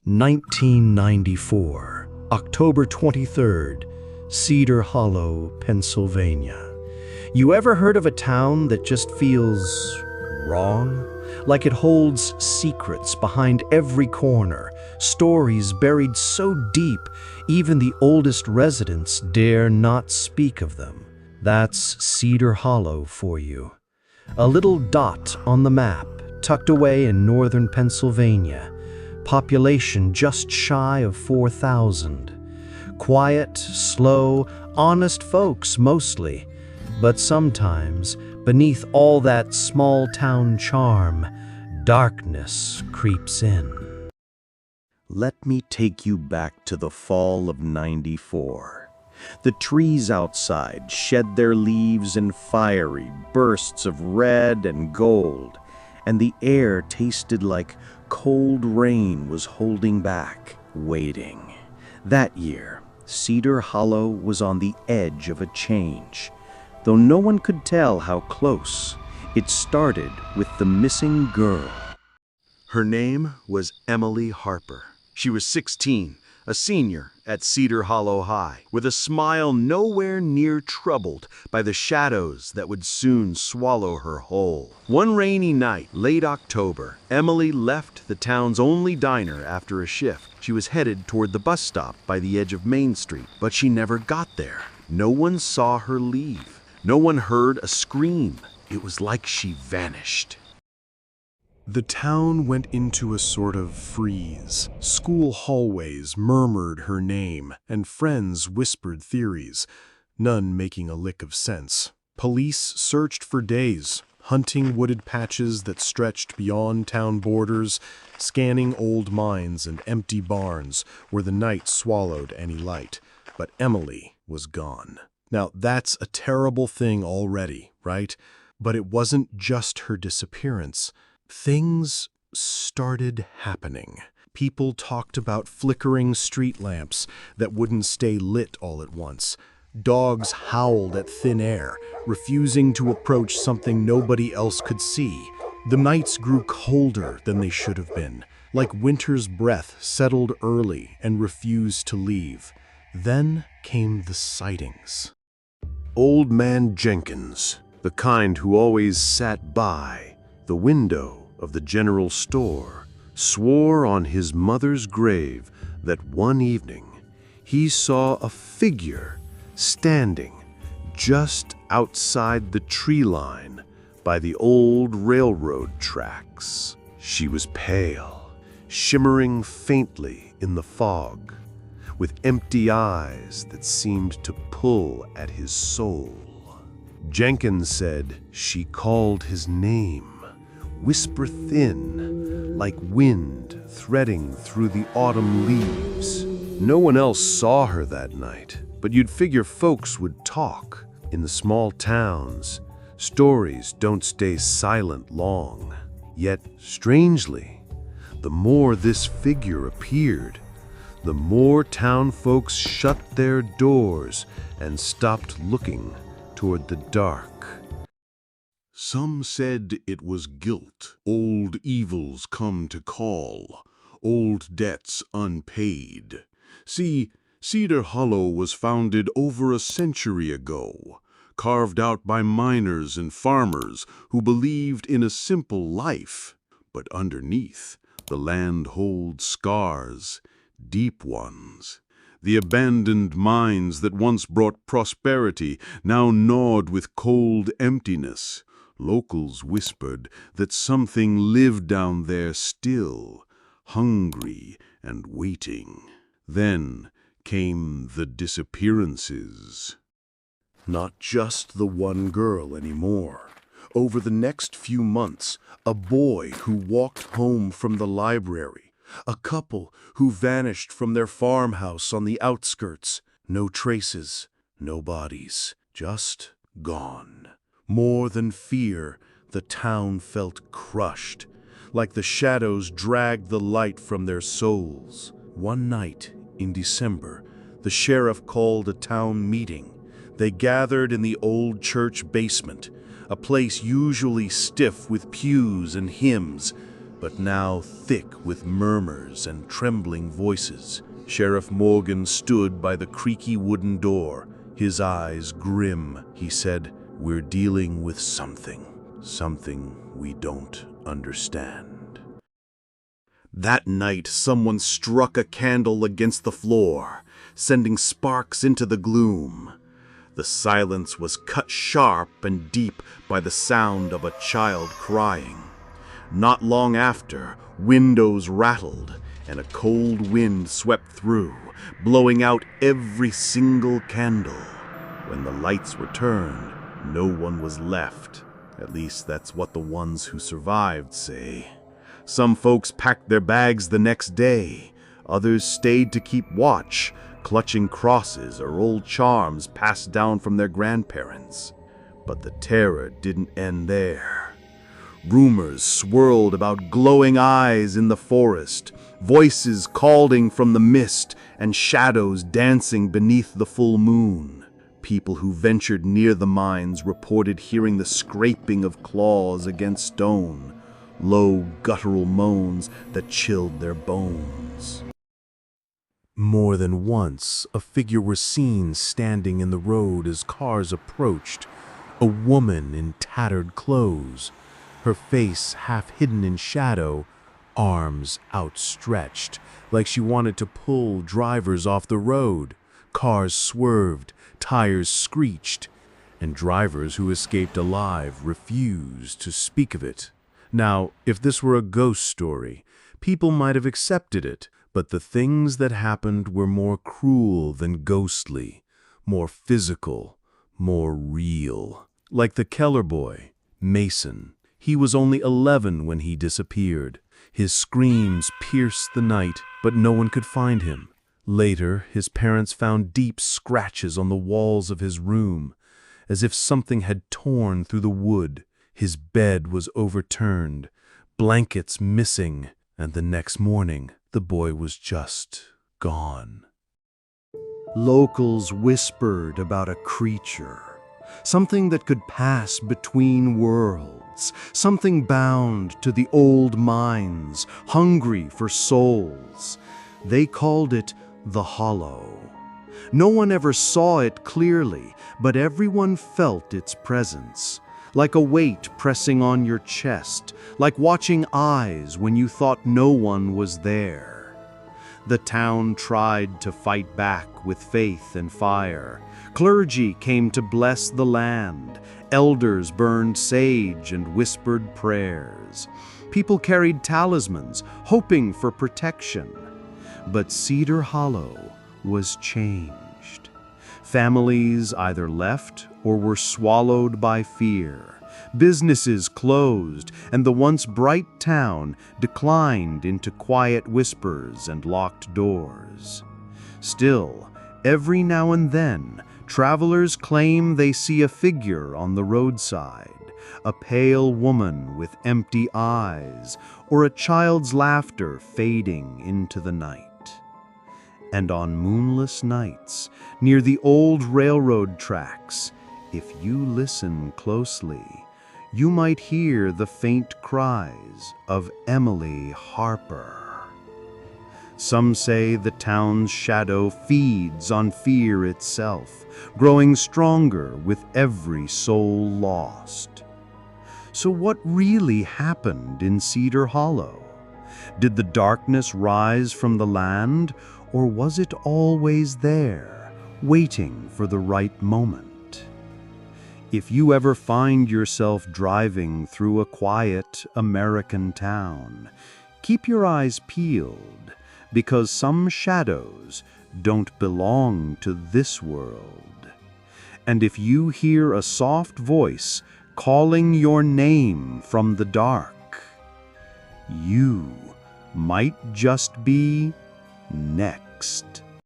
1994, October 23rd, Cedar Hollow, Pennsylvania. You ever heard of a town that just feels wrong? Like it holds secrets behind every corner, stories buried so deep, even the oldest residents dare not speak of them. That's Cedar Hollow for you. A little dot on the map, tucked away in northern Pennsylvania. Population just shy of 4,000. Quiet, slow, honest folks mostly. But sometimes, beneath all that small-town charm, darkness creeps in. Let me take you back to the fall of '94. The trees outside shed their leaves in fiery bursts of red and gold, and the air tasted like cold rain was holding back, waiting. That year, Cedar Hollow was on the edge of a change. Though no one could tell how close, it started with the missing girl. Her name was Emily Harper. She was 16, a senior at Cedar Hollow High, with a smile nowhere near troubled by the shadows that would soon swallow her whole. One rainy night, late October, Emily left the town's only diner after a shift. She was headed toward the bus stop by the edge of Main Street, but she never got there. No one saw her leave. No one heard a scream. It was like she vanished. The town went into a sort of freeze. School hallways murmured her name, and friends whispered theories, none making a lick of sense. Police searched for days, hunting wooded patches that stretched beyond town borders, scanning old mines and empty barns where the night swallowed any light. But Emily was gone. Now, that's a terrible thing already, right? But it wasn't just her disappearance. Things started happening. People talked about flickering street lamps that wouldn't stay lit all at once. Dogs howled at thin air, refusing to approach something nobody else could see. The nights grew colder than they should have been, like winter's breath settled early and refused to leave. Then came the sightings. Old Man Jenkins, the kind who always sat by the window of the general store, swore on his mother's grave that one evening he saw a figure standing just outside the tree line by the old railroad tracks. She was pale, shimmering faintly in the fog, with empty eyes that seemed to pull at his soul. Jenkins said she called his name, whisper thin, like wind threading through the autumn leaves. No one else saw her that night, but you'd figure folks would talk. In the small towns, stories don't stay silent long. Yet, strangely, the more this figure appeared, the more town folks shut their doors and stopped looking toward the dark. Some said it was guilt, old evils come to call, old debts unpaid. See, Cedar Hollow was founded over a century ago, carved out by miners and farmers who believed in a simple life. But underneath, the land holds scars, deep ones. The abandoned mines that once brought prosperity now gnawed with cold emptiness. Locals whispered that something lived down there still, hungry and waiting. Then came the disappearances. Not just the one girl anymore. Over the next few months, a boy who walked home from the library, a couple who vanished from their farmhouse on the outskirts. No traces, no bodies, just gone. More than fear, the town felt crushed, like the shadows dragged the light from their souls. One night in December, the sheriff called a town meeting. They gathered in the old church basement, a place usually stiff with pews and hymns. but now thick with murmurs and trembling voices. Sheriff Morgan stood by the creaky wooden door, his eyes grim. He said, "We're dealing with something we don't understand." That night, someone struck a candle against the floor, sending sparks into the gloom. The silence was cut sharp and deep by the sound of a child crying. Not long after, windows rattled, and a cold wind swept through, blowing out every single candle. When the lights returned, no one was left. At least that's what the ones who survived say. Some folks packed their bags the next day. Others stayed to keep watch, clutching crosses or old charms passed down from their grandparents. But the terror didn't end there. Rumors swirled about glowing eyes in the forest, voices calling from the mist, and shadows dancing beneath the full moon. People who ventured near the mines reported hearing the scraping of claws against stone, low guttural moans that chilled their bones. More than once, a figure was seen standing in the road as cars approached, a woman in tattered clothes, her face half hidden in shadow, arms outstretched, like she wanted to pull drivers off the road. Cars swerved, tires screeched, and drivers who escaped alive refused to speak of it. Now, if this were a ghost story, people might have accepted it, but the things that happened were more cruel than ghostly, more physical, more real. Like the Keller boy, Mason. He was only 11 when he disappeared. His screams pierced the night, but no one could find him. Later, his parents found deep scratches on the walls of his room, as if something had torn through the wood. His bed was overturned, blankets missing, and the next morning, the boy was just gone. Locals whispered about a creature, something that could pass between worlds, something bound to the old mines, hungry for souls. They called it the Hollow. No one ever saw it clearly, but everyone felt its presence, like a weight pressing on your chest, like watching eyes when you thought no one was there. The town tried to fight back with faith and fire. Clergy came to bless the land. Elders burned sage and whispered prayers. People carried talismans, hoping for protection. But Cedar Hollow was changed. Families either left or were swallowed by fear. Businesses closed, and the once bright town declined into quiet whispers and locked doors. Still, every now and then, travelers claim they see a figure on the roadside, a pale woman with empty eyes, or a child's laughter fading into the night. And on moonless nights, near the old railroad tracks, if you listen closely, you might hear the faint cries of Emily Harper. Some say the town's shadow feeds on fear itself, growing stronger with every soul lost. So what really happened in Cedar Hollow? Did the darkness rise from the land, or was it always there, waiting for the right moment? If you ever find yourself driving through a quiet American town, keep your eyes peeled, because some shadows don't belong to this world. And if you hear a soft voice calling your name from the dark, you might just be next.